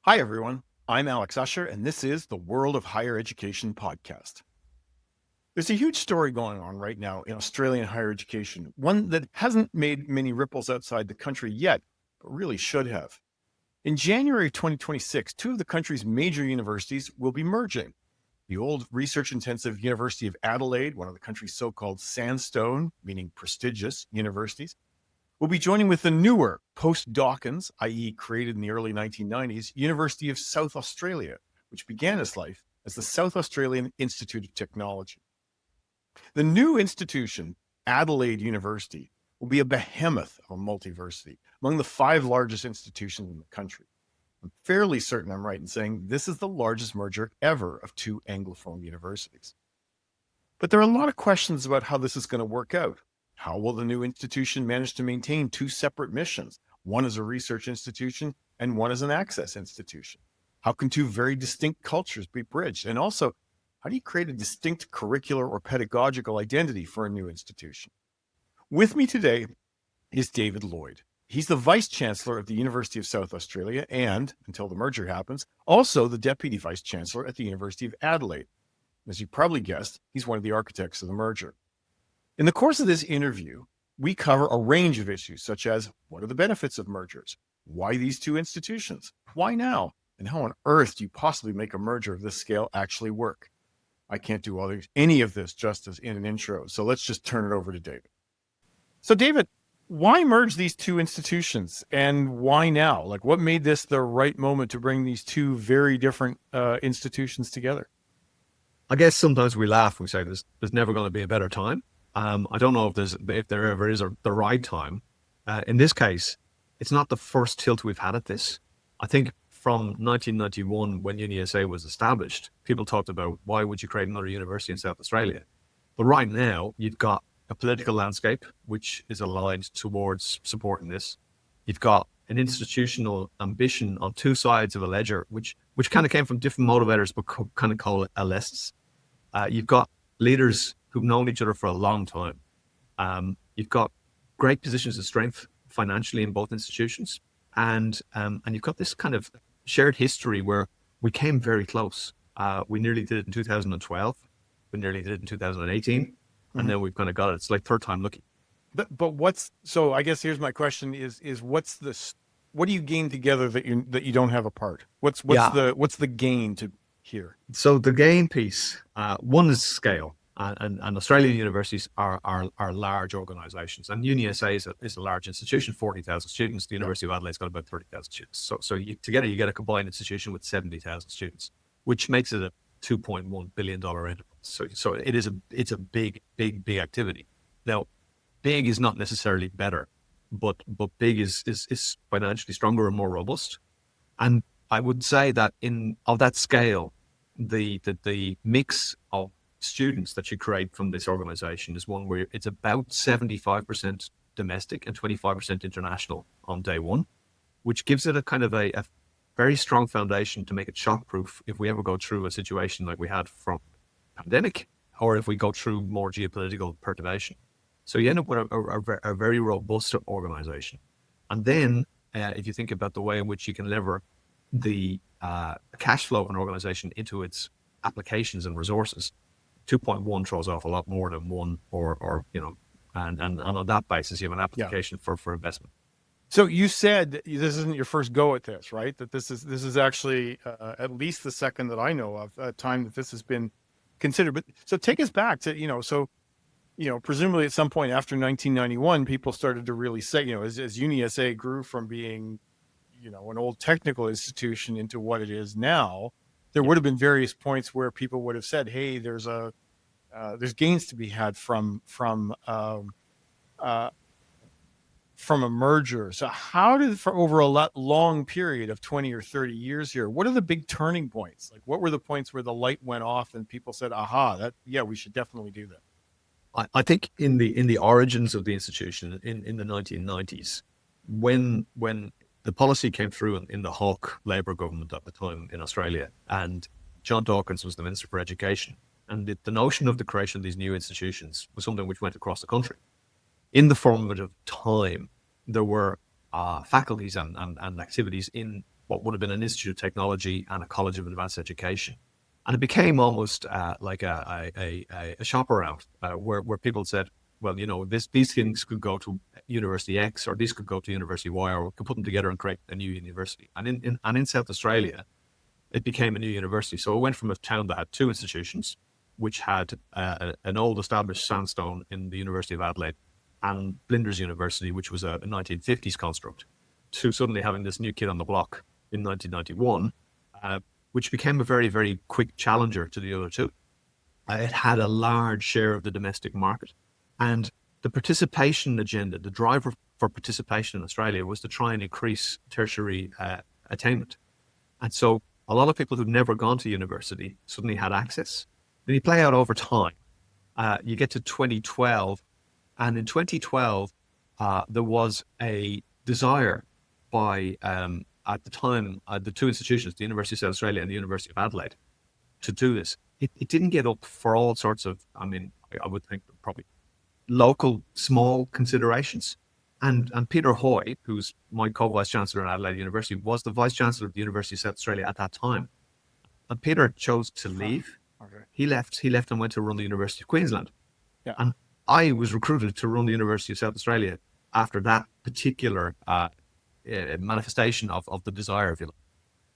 Hi, everyone. I'm Alex Usher, and this is the World of Higher Education podcast. There's a huge story going on right now in Australian higher education, one that hasn't made many ripples outside the country yet, but really should have. In January 2026, two of the country's major universities will be merging. The old research intensive University of Adelaide, one of the country's so called sandstone, meaning prestigious universities, will be joining with the newer post-Dawkins, i.e. created in the early 1990s, University of South Australia, which began its life as the South Australian Institute of Technology. The new institution, Adelaide University, will be a behemoth of a multiversity, among the 5 largest institutions in the country. I'm fairly certain I'm right in saying this is the largest merger ever of 2 Anglophone universities. But there are a lot of questions about how this is going to work out. How will the new institution manage to maintain 2 separate missions, one as a research institution and one as an access institution? How can 2 very distinct cultures be bridged? And also, how do you create a distinct curricular or pedagogical identity for a new institution? With me today is David Lloyd. He's the Vice Chancellor of the University of South Australia and, until the merger happens, also the Deputy Vice Chancellor at the University of Adelaide. As you probably guessed, he's one of the architects of the merger. In the course of this interview, we cover a range of issues such as what are the benefits of mergers? Why these 2 institutions? Why now? And how on earth do you possibly make a merger of this scale actually work? I can't do any of this justice in an intro, so let's just turn it over to David. So David, why merge these 2 institutions and why now? Like, what made this the right moment to bring these 2 very different institutions together? I guess sometimes we laugh. We say there's never going to be a better time. I don't know if there ever is the right time. In this case, it's not the first tilt we've had at this. I think from 1991, when UniSA was established, people talked about why would you create another university in South Australia? But right now, you've got a political landscape which is aligned towards supporting this. You've got an institutional ambition on 2 sides of a ledger, which kind of came from different motivators, but kind of coalesced. You've got leaders who've known each other for a long time. You've got great positions of strength financially in both institutions. And you've got this kind of shared history where we came very close. We nearly did it in 2012. We nearly did it in 2018. And then we've kind of got it. It's like third time lucky. But so I guess here's my question is what do you gain together that you don't have apart? What's the gain to here? So the gain piece, one is scale. And Australian universities are large organisations, and UniSA is a large institution, 40,000 students. The University of Adelaide's got about 30,000 students. So together you get a combined institution with 70,000 students, which makes it a $2.1 billion enterprise. So it's a big activity. Now, big is not necessarily better, but big is financially stronger and more robust. And I would say that of that scale, the mix of students that you create from this organization is one where it's about 75% domestic and 25% international on day one, which gives it a kind of a very strong foundation to make it shockproof if we ever go through a situation like we had from pandemic, or if we go through more geopolitical perturbation. So you end up with a very robust organization. And then if you think about the way in which you can lever the cash flow of an organization into its applications and resources, 2.1 throws off a lot more than 1, and on that basis, you have an application for investment. So you said this isn't your first go at this, right? That this is actually at least the second that I know of a time that this has been considered. But so take us back to presumably at some point after 1991, people started to really say, as UniSA grew from being, an old technical institution into what it is now, there would have been various points where people would have said, "Hey, there's gains to be had from a merger." So, how did for over a long period of 20 or 30 years here? What are the big turning points? Like, what were the points where the light went off and people said, "Aha, we should definitely do that"? I think in the origins of the institution in the 1990s, when the policy came through in the Hawke Labour government at the time in Australia, and John Dawkins was the Minister for Education. And the notion of the creation of these new institutions was something which went across the country. In the formative time, there were faculties and activities in what would have been an Institute of Technology and a College of Advanced Education. And it became almost like a shop around where people said, well, these things could go to University X, or these could go to University Y, or we could put them together and create a new university. And in South Australia, it became a new university. So it went from a town that had two institutions, which had an old established sandstone in the University of Adelaide and Flinders University, which was a 1950s construct, to suddenly having this new kid on the block in 1991, which became a very, very quick challenger to the other two. It had a large share of the domestic market. And the participation agenda, the driver for participation in Australia, was to try and increase tertiary attainment. And so a lot of people who'd never gone to university suddenly had access. Then you play out over time. You get to 2012. And in 2012, there was a desire by, at the time, the two institutions, the University of South Australia and the University of Adelaide, to do this. It didn't get up for all sorts of, I would think probably local small considerations. And Peter Hoy, who's my co-vice chancellor at Adelaide University, was the vice chancellor of the University of South Australia at that time. And Peter chose to leave. Okay. He left and went to run the University of Queensland. Yeah. And I was recruited to run the University of South Australia after that particular manifestation of the desire, if you like.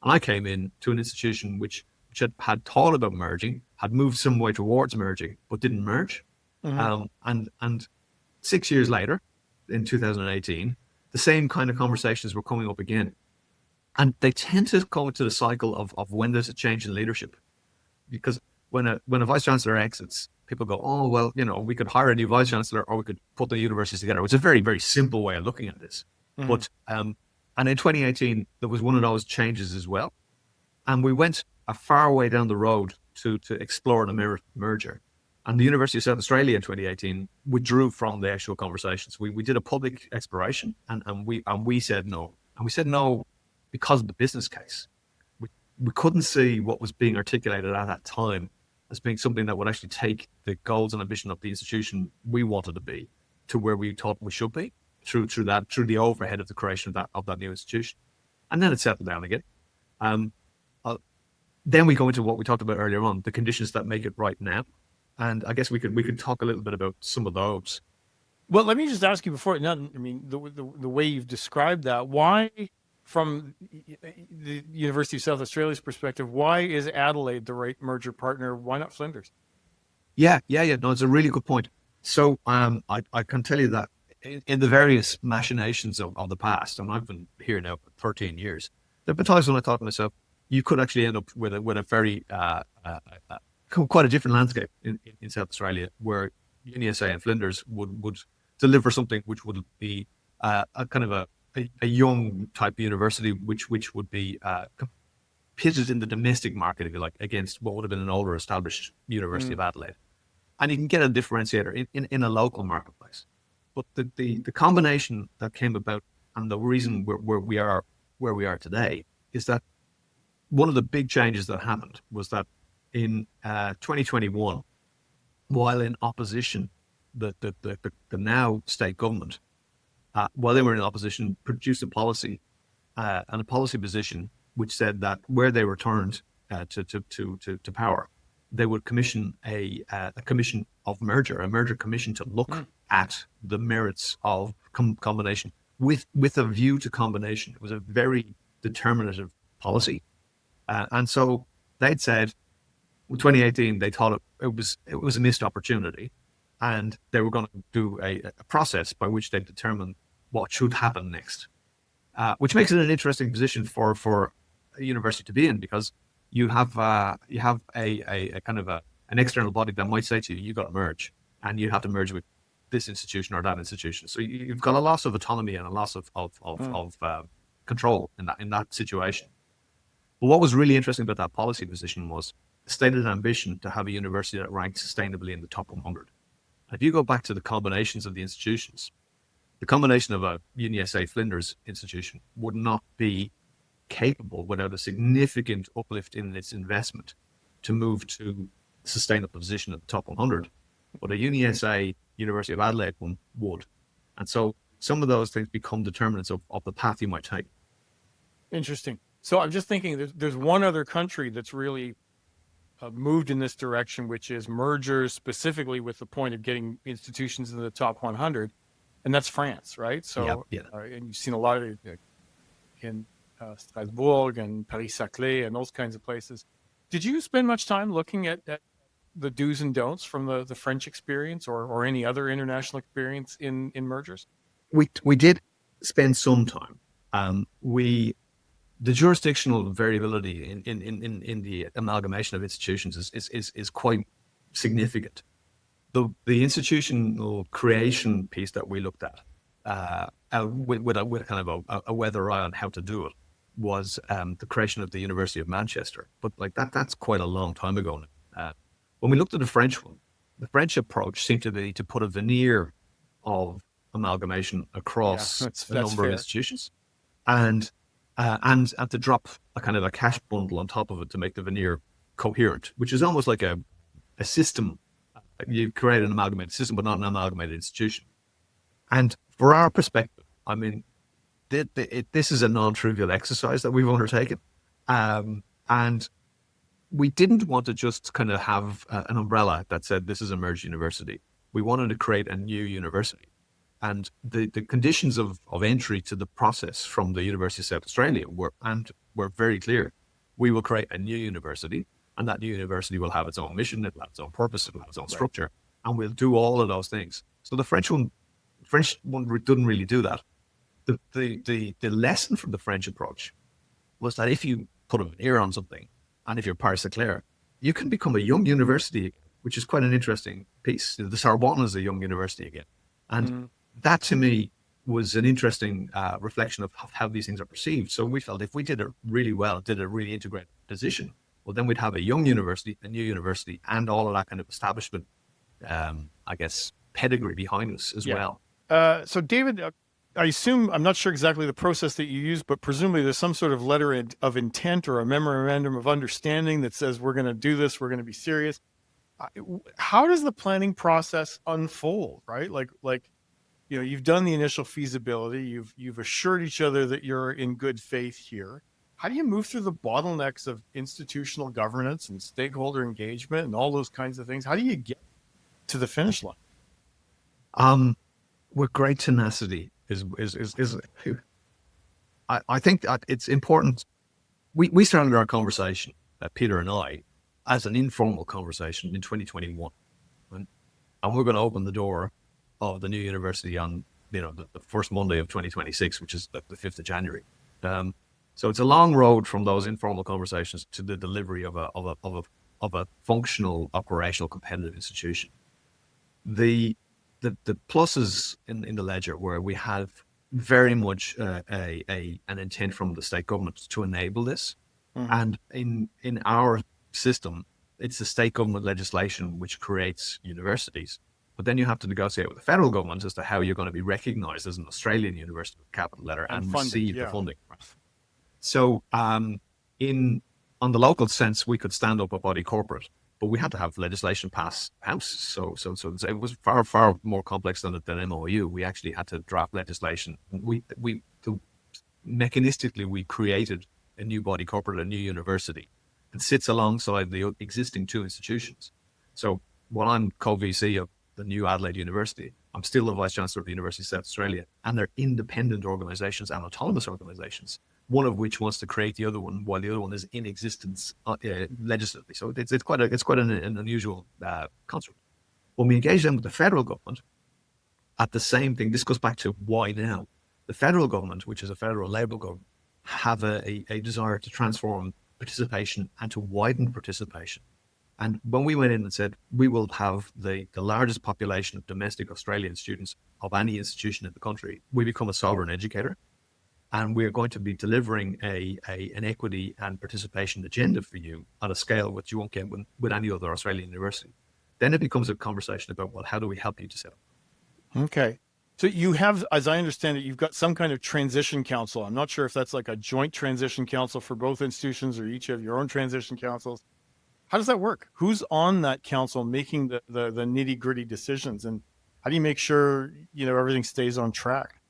And I came in to an institution which had thought about merging, had moved some way towards merging, but didn't merge. Mm-hmm. And 6 years later, in 2018, the same kind of conversations were coming up again. And they tend to come into the cycle of when there's a change in leadership. Because when a vice chancellor exits, people go, oh, well, we could hire a new vice chancellor, or we could put the universities together, which is a very, very simple way of looking at this. Mm-hmm. But and in 2018, there was one of those changes as well. And we went a far way down the road to explore the merger. And the University of South Australia in 2018 withdrew from the actual conversations. We did a public exploration, and we said no. And we said no because of the business case. We couldn't see what was being articulated at that time as being something that would actually take the goals and ambition of the institution we wanted to be to where we thought we should be through the overhead of the creation of that new institution. And then it settled down again. Then we go into what we talked about earlier on, the conditions that make it right now. And I guess we could talk a little bit about some of those. Well, let me just ask you before. The way you've described that, why, from the University of South Australia's perspective, why is Adelaide the right merger partner? Why not Flinders? Yeah. No, it's a really good point. So I can tell you that in the various machinations of the past, and I've been here now for 13 years, there have been times when I thought to myself, you could actually end up with a very quite a different landscape in South Australia, where UniSA and Flinders would deliver something which would be a kind of a young type university, which would be pitted in the domestic market, if you like, against what would have been an older established University of Adelaide. And you can get a differentiator in a local marketplace. But the combination that came about, and the reason where we are today, is that one of the big changes that happened was that in 2021, while in opposition, the now state government, while they were in opposition, produced a policy and a policy position which said that where they returned to power, they would commission a commission of merger, a merger commission to look at the merits of combination with a view to combination. It was a very determinative policy. And so they'd said, in 2018, they thought it was a missed opportunity, and they were going to do a process by which they determine what should happen next, which makes it an interesting position for a university to be in, because you have a kind of an external body that might say to you, you've got to merge, and you have to merge with this institution or that institution. So you've got a loss of autonomy and a loss of control in that situation. But what was really interesting about that policy position was the stated ambition to have a university that ranked sustainably in the top 100. If you go back to the combinations of the institutions, the combination of a UniSA Flinders institution would not be capable without a significant uplift in its investment to move to a sustainable position at the top 100. But a UniSA University of Adelaide one would. And so some of those things become determinants of the path you might take. Interesting. So I'm just thinking there's one other country that's really moved in this direction, which is mergers specifically with the point of getting institutions in the top 100, and that's France, right? Yeah, So, yeah. and you've seen a lot of it in Strasbourg and Paris-Saclay and those kinds of places. Did you spend much time looking at the do's and don'ts from the French experience or any other international experience in mergers? We did spend some time. We The jurisdictional variability in the amalgamation of institutions is quite significant. The institutional creation piece that we looked at, with kind of a weather eye on how to do it, was the creation of the University of Manchester. But like that's quite a long time ago now. When we looked at the French one, the French approach seemed to be to put a veneer of amalgamation across that's a number of fair. institutions, and to drop a kind of a cash bundle on top of it to make the veneer coherent, which is almost like a system. You create an amalgamated system, but not an amalgamated institution. And for our perspective, I mean, this is a non-trivial exercise that we've undertaken. And we didn't want to just kind of have an umbrella that said this is a merged university. We wanted to create a new university. And the conditions of entry to the process from the University of South Australia were very clear. We will create a new university, and that new university will have its own mission, it'll have its own purpose, it'll have its own structure, and we'll do all of those things. So the French one didn't really do that. The lesson from the French approach was that if you put a veneer on something, and if you're Paris-Saclay, you can become a young university, which is quite an interesting piece. The Sorbonne is a young university again. And that to me was an interesting reflection of how these things are perceived. So we felt if we did it really well, did a really integrated position, well, then we'd have a young university, a new university, and all of that kind of establishment, I guess, pedigree behind us as well. So David, I assume, I'm not sure exactly the process that you use, but presumably there's some sort of letter of intent or a memorandum of understanding that says we're going to do this, we're going to be serious. How does the planning process unfold, right? Like, you've done the initial feasibility, you've assured each other that you're in good faith here. How do you move through the bottlenecks of institutional governance and stakeholder engagement and all those kinds of things? How do you get to the finish line? With great tenacity I think that it's important. We started our conversation, Peter and I, as an informal conversation in 2021, and we're going to open the door of the new university on the first Monday of 2026, which is the 5th of January. So it's a long road from those informal conversations to the delivery of a functional, operational, competitive institution. The pluses in the ledger where we have very much an intent from the state government to enable this, and in our system, it's the state government legislation which creates universities. But then you have to negotiate with the federal government as to how you're going to be recognised as an Australian university with a capital letter and receive the funding. So, on the local sense, we could stand up a body corporate, but we had to have legislation pass House. So it was far more complex than MOU. We actually had to draft legislation. Mechanistically, we created a new body corporate, a new university. It sits alongside the existing two institutions. So while I'm co-VC of the new Adelaide University, I'm still the Vice Chancellor of the University of South Australia, and they're independent organisations and autonomous organisations, one of which wants to create the other one while the other one is in existence legislatively. So it's quite an unusual construct. When we engage them with the federal government, at the same thing, this goes back to why now. The federal government, which is a federal Labour government, have a desire to transform participation and to widen participation. And when we went in and said, we will have the largest population of domestic Australian students of any institution in the country, we become a sovereign educator. And we're going to be delivering an equity and participation agenda for you at a scale which you won't get with any other Australian university. Then it becomes a conversation about, well, how do we help you to set up? Okay. So you have, as I understand it, you've got some kind of transition council. I'm not sure if that's like a joint transition council for both institutions or each have your own transition councils. How does that work? Who's on that council making the nitty gritty decisions? And how do you make sure, everything stays on track?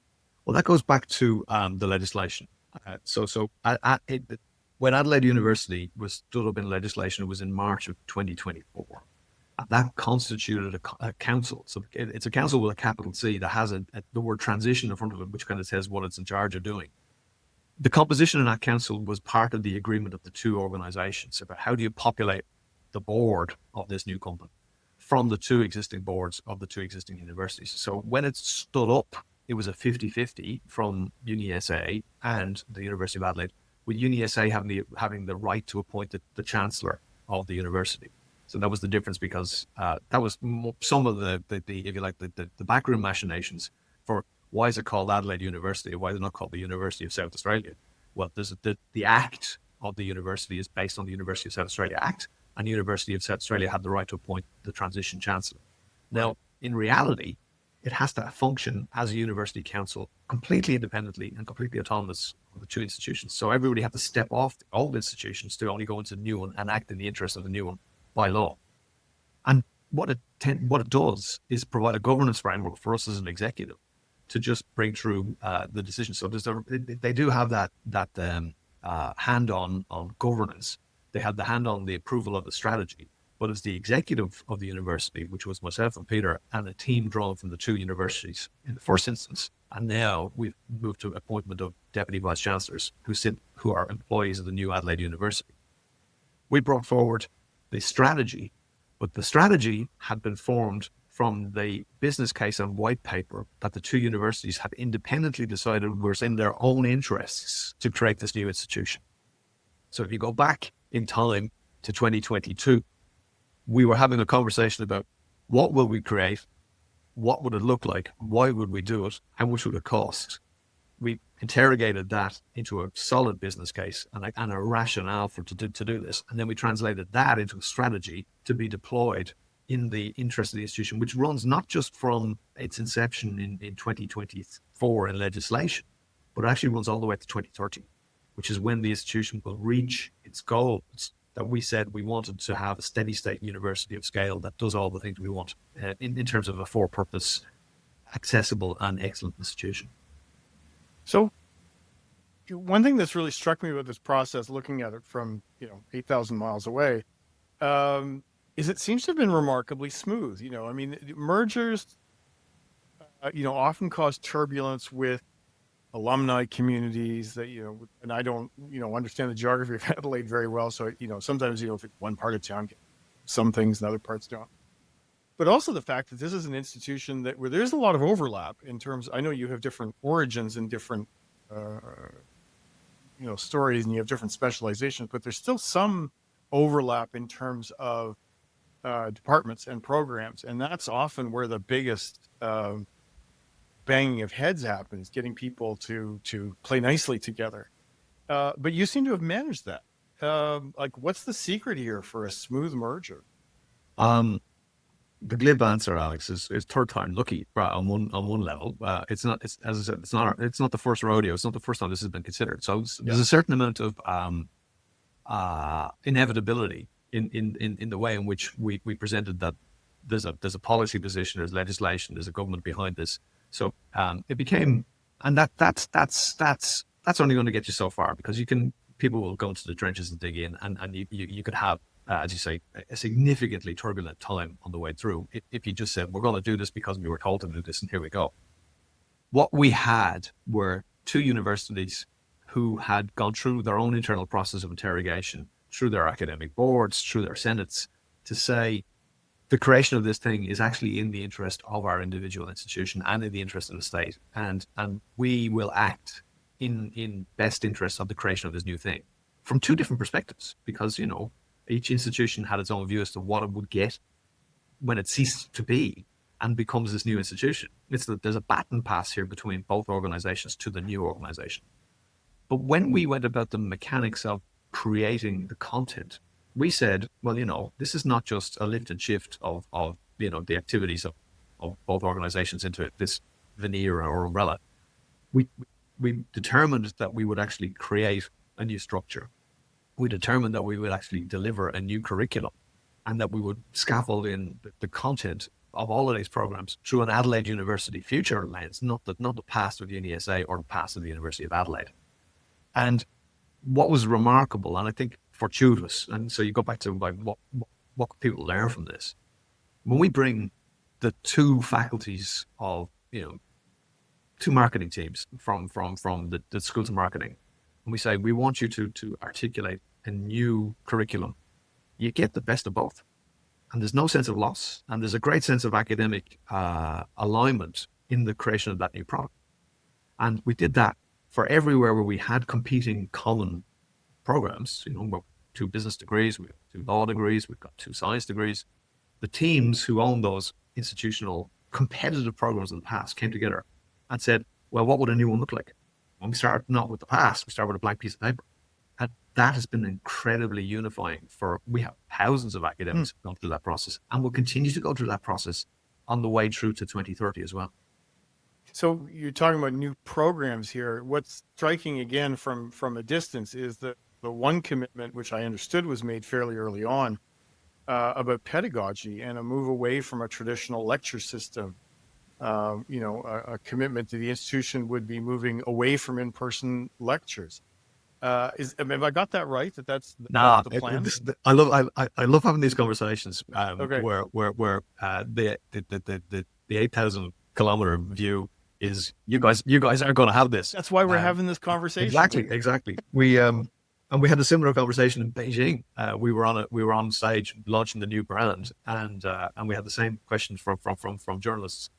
Well, that goes back to the legislation. When Adelaide University was stood up in legislation, it was in March of 2024. And that constituted a council. So it's a council with a capital C that has the word transition in front of it, which kind of says what it's in charge of doing. The composition in that council was part of the agreement of the two organizations about how do you populate the board of this new company from the two existing boards of the two existing universities. So when it stood up, it was a 50-50 from UniSA and the University of Adelaide, with UniSA having the right to appoint the Chancellor of the university. So that was the difference, because that was some of the if you like, the backroom machinations for why is it called Adelaide University, or why is it not called the University of South Australia? Well, there's the Act of the university is based on the University of South Australia Act, and the University of South Australia had the right to appoint the transition chancellor. Now, in reality, it has to function as a university council completely independently and completely autonomous of the two institutions. So everybody had to step off the old institutions to only go into the new one and act in the interest of the new one by law. And what it does is provide a governance framework for us as an executive to just bring through the decisions. So they do have that hand on governance. They had the hand on the approval of the strategy. But as the executive of the university, which was myself and Peter, and a team drawn from the two universities in the first instance, and now we've moved to appointment of deputy vice chancellors who are employees of the new Adelaide University. We brought forward the strategy, but the strategy had been formed from the business case and white paper that the two universities had independently decided was in their own interests to create this new institution. So if you go back in time to 2022, we were having a conversation about what will we create, what would it look like, why would we do it, how much would it cost? We interrogated that into a solid business case and a rationale to do this. And then we translated that into a strategy to be deployed in the interest of the institution, which runs not just from its inception in 2024 in legislation, but actually runs all the way to 2030, which is when the institution will reach its goals that we said we wanted to have a steady state university of scale that does all the things we want in terms of a for-purpose, accessible and excellent institution. So one thing that's really struck me about this process, looking at it from 8,000 miles away, is it seems to have been remarkably smooth. I mean, mergers, often cause turbulence with alumni communities that, and I don't, understand the geography of Adelaide very well. So, sometimes, if one part of town gets some things and other parts don't. But also the fact that this is an institution where there's a lot of overlap in terms, I know you have different origins and different, stories, and you have different specializations, but there's still some overlap in terms of departments and programs. And that's often where the biggest banging of heads happens, getting people to play nicely together. But you seem to have managed that. What's the secret here for a smooth merger? The glib answer, Alex, is third time lucky on one level. It's not. As I said, it's not the first rodeo. It's not the first time this has been considered. So there's a certain amount of inevitability in the way in which we presented that there's a policy position, there's legislation, there's a government behind this. So it became, and that's only going to get you so far, because people will go into the trenches and dig in, and you could have, as you say, a significantly turbulent time on the way through if you just said, we're going to do this because we were told to do this, and here we go. What we had were two universities who had gone through their own internal process of interrogation, through their academic boards, through their senates, to say, the creation of this thing is actually in the interest of our individual institution and in the interest of the state. And we will act in best interest of the creation of this new thing from two different perspectives, because, each institution had its own view as to what it would get when it ceased to be and becomes this new institution. It's that there's a baton pass here between both organizations to the new organization. But when we went about the mechanics of creating the content, we said, well, this is not just a lift and shift of the activities of both organizations into this veneer or umbrella. We determined that we would actually create a new structure. We determined that we would actually deliver a new curriculum, and that we would scaffold in the content of all of these programs through an Adelaide University future lens, not the past of UniSA or the past of the University of Adelaide. And what was remarkable, and I think fortuitous, and so you go back to like what could people learn from this? When we bring the two faculties of, two marketing teams from the schools of marketing, and we say we want you to articulate a new curriculum, you get the best of both, and there's no sense of loss, and there's a great sense of academic alignment in the creation of that new product. And we did that for everywhere where we had competing common programs. We've got 2 business degrees, we've got 2 law degrees, we've got 2 science degrees. The teams who own those institutional competitive programs in the past came together and said, well, what would a new one look like? When we started not with the past, we started with a blank piece of paper. And that has been incredibly unifying we have thousands of academics who've gone through that process and will continue to go through that process on the way through to 2030 as well. So you're talking about new programs here. What's striking again from a distance is the one commitment, which I understood was made fairly early on, about pedagogy and a move away from a traditional lecture system. A commitment to the institution would be moving away from in-person lectures. Have I got that right? That's the plan. I love having these conversations Okay. where the 8,000 kilometer view is you guys are going to have this. That's why we're having this conversation. Exactly. We and we had a similar conversation in Beijing. We were on stage launching the new brand, and we had the same questions from journalists.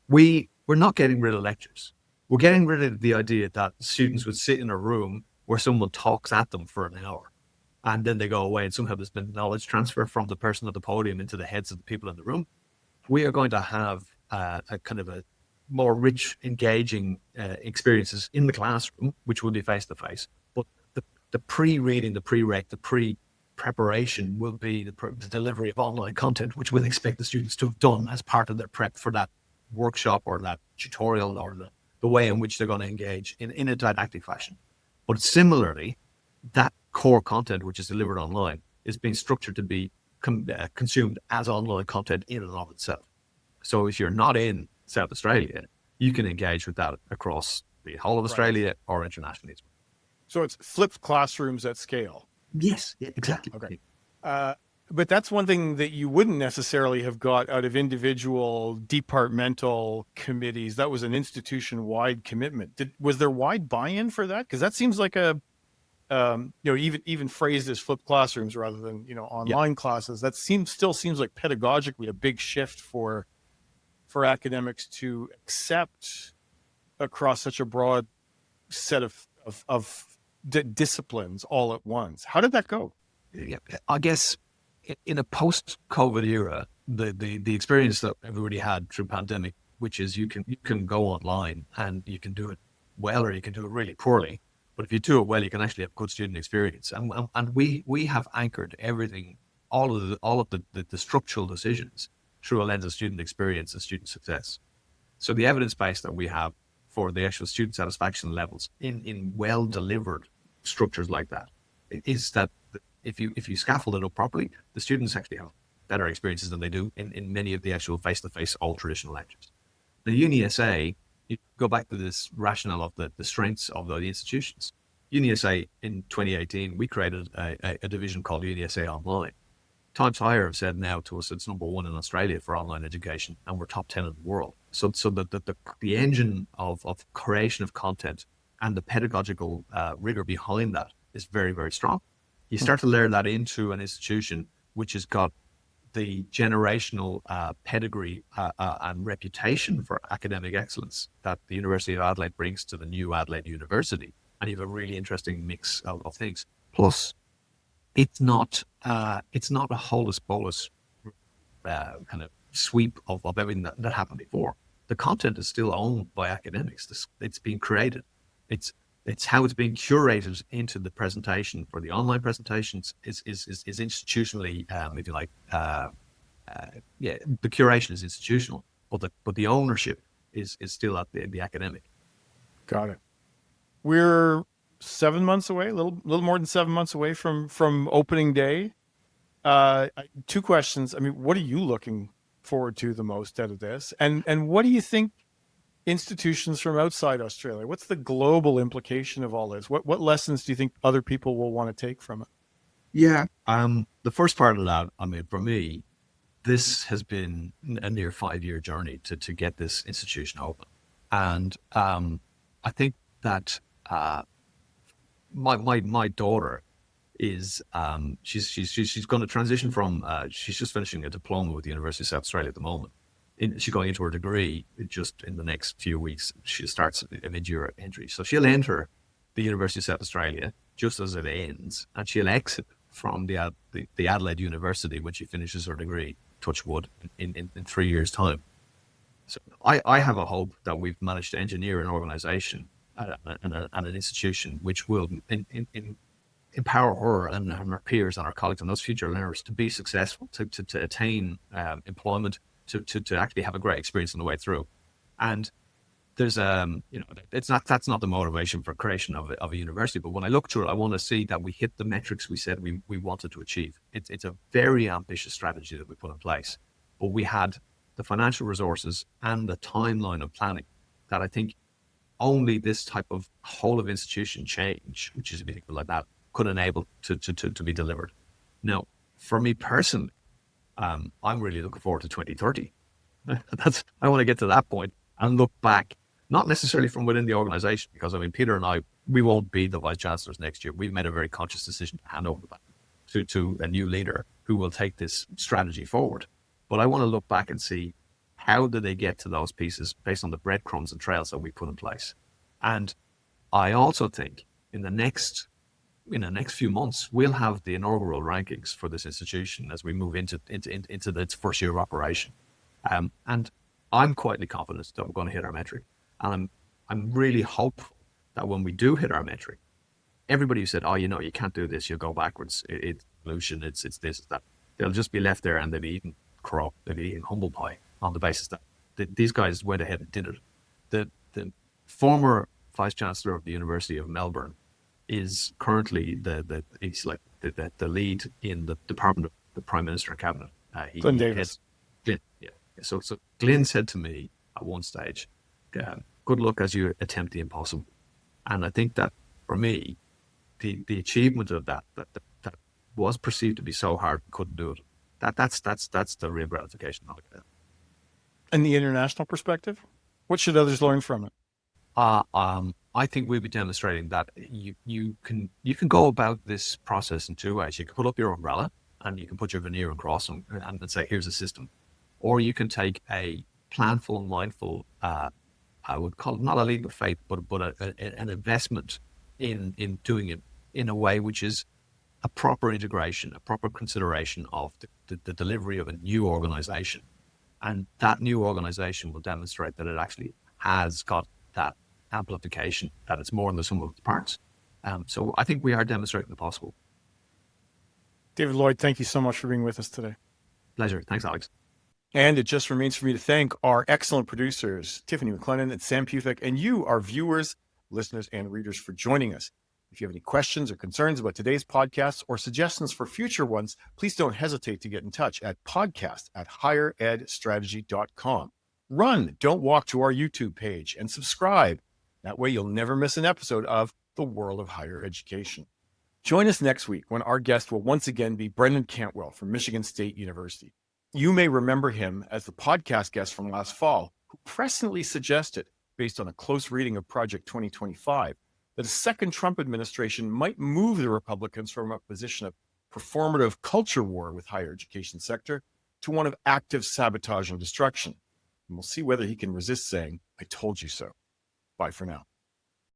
We're not getting rid of lectures. We're getting rid of the idea that students would sit in a room where someone talks at them for an hour and then they go away, and somehow there's been knowledge transfer from the person at the podium into the heads of the people in the room. We are going to have a kind of a more rich, engaging experiences in the classroom, which will be face-to-face. But the pre-reading, the pre-rec, the pre-preparation will be the delivery of online content, which we'll expect the students to have done as part of their prep for that workshop or that tutorial or the way in which they're going to engage in a didactic fashion. But similarly, that core content which is delivered online is being structured to be consumed as online content in and of itself. So if you're not in South Australia, you can engage with that across the whole of Australia or internationally as well. So it's flipped classrooms at scale. Yes, yeah, exactly. Okay. But that's one thing that you wouldn't necessarily have got out of individual departmental committees. That was an institution-wide commitment. Was there wide buy-in for that? Because that seems like even phrased as flipped classrooms rather than online classes. That still seems like pedagogically a big shift for academics to accept across such a broad set of disciplines all at once. How did that go? Yeah, I guess in a post-COVID era, the experience that everybody had through pandemic, which is you can go online and you can do it well or you can do it really poorly. But if you do it well, you can actually have good student experience. And we have anchored everything, all of the structural decisions through a lens of student experience and student success. So the evidence base that we have for the actual student satisfaction levels in well delivered structures like that is that if you scaffold it up properly, the students actually have better experiences than they do in many of the actual face-to-face old traditional lectures. The UniSA, you go back to this rationale of the strengths of the institutions. UniSA in 2018, we created a division called UniSA Online. Times Higher have said now to us it's number 1 in Australia for online education, and we're top 10 in the world. So the engine of creation of content and the pedagogical rigor behind that is very, very strong. You start to layer that into an institution which has got the generational pedigree and reputation for academic excellence that the University of Adelaide brings to the new Adelaide University, and you have a really interesting mix of things. Plus, it's not a holus bolus kind of sweep of everything that happened before. The content is still owned by academics. It's being created. It's how it's being curated into the presentation for the online presentations is institutionally, if you like, the curation is institutional, but the ownership is still at the academic. Got it. We're 7 months away, a little more than 7 months away from opening day. 2 questions. I mean, what are you looking forward to the most out of this? And what do you think institutions from outside Australia? What's the global implication of all this? What lessons do you think other people will want to take from it? Yeah. The first part of that, I mean, for me, this has been a near 5-year journey to get this institution open. And I think that my daughter is she's going to transition from she's just finishing a diploma with the University of South Australia at the moment. She's going into her degree just in the next few weeks. She starts a mid-year entry, so she'll enter the University of South Australia just as it ends, and she'll exit from the Adelaide University when she finishes her degree. Touch wood, in 3 years' time. So I have a hope that we've managed to engineer an organisation and an institution which will empower her and her peers and our colleagues and those future learners to be successful, to attain employment, to actually have a great experience on the way through. And there's that's not the motivation for creation of a university, but when I look through it, I want to see that we hit the metrics we said we wanted to achieve. It's a very ambitious strategy that we put in place, but we had the financial resources and the timeline of planning that I think only this type of whole of institution change, which is meaningful like that, could enable to be delivered. Now, for me personally, I'm really looking forward to 2030. I want to get to that point and look back, not necessarily from within the organization, because I mean, Peter and I, we won't be the vice chancellors next year. We've made a very conscious decision to hand over that to a new leader who will take this strategy forward. But I want to look back and see how did they get to those pieces based on the breadcrumbs and trails that we put in place. And I also think in the next few months, we'll have the inaugural rankings for this institution as we move into its first year of operation. And I'm quietly confident that we're going to hit our metric. And I'm really hopeful that when we do hit our metric, everybody who said, oh, you can't do this, you'll go backwards, it's pollution, it's this, it's that, they'll just be left there and they'll be eating crow, they'll be eating humble pie on the basis that these guys went ahead and did it. The former Vice Chancellor of the University of Melbourne is currently the lead in the Department of the Prime Minister and Cabinet. Glenn Davis. Glenn, yeah. So Glenn said to me at one stage, good luck as you attempt the impossible. And I think that for me, the achievement of that was perceived to be so hard we couldn't do it. That's the real gratification of it. And the international perspective, what should others learn from it? I think we'll be demonstrating that you can go about this process in two ways. You can put up your umbrella and you can put your veneer across and say, here's a system. Or you can take a planful, mindful, I would call it not a leap of faith, but an investment in doing it in a way which is a proper integration, a proper consideration of the delivery of a new organization. And that new organization will demonstrate that it actually has got that amplification, that it's more than the sum of the parts. So I think we are demonstrating the possible. David Lloyd, thank you so much for being with us today. Pleasure. Thanks, Alex. And it just remains for me to thank our excellent producers, Tiffany McLennan and Sam Puthek, and you, our viewers, listeners, and readers for joining us. If you have any questions or concerns about today's podcast or suggestions for future ones, please don't hesitate to get in touch at podcast@higheredstrategy.com. Run, don't walk to our YouTube page and subscribe. That way you'll never miss an episode of The World of Higher Education. Join us next week when our guest will once again be Brendan Cantwell from Michigan State University. You may remember him as the podcast guest from last fall, who presciently suggested, based on a close reading of Project 2025, that a second Trump administration might move the Republicans from a position of performative culture war with higher education sector to one of active sabotage and destruction. And we'll see whether he can resist saying, I told you so. Bye for now.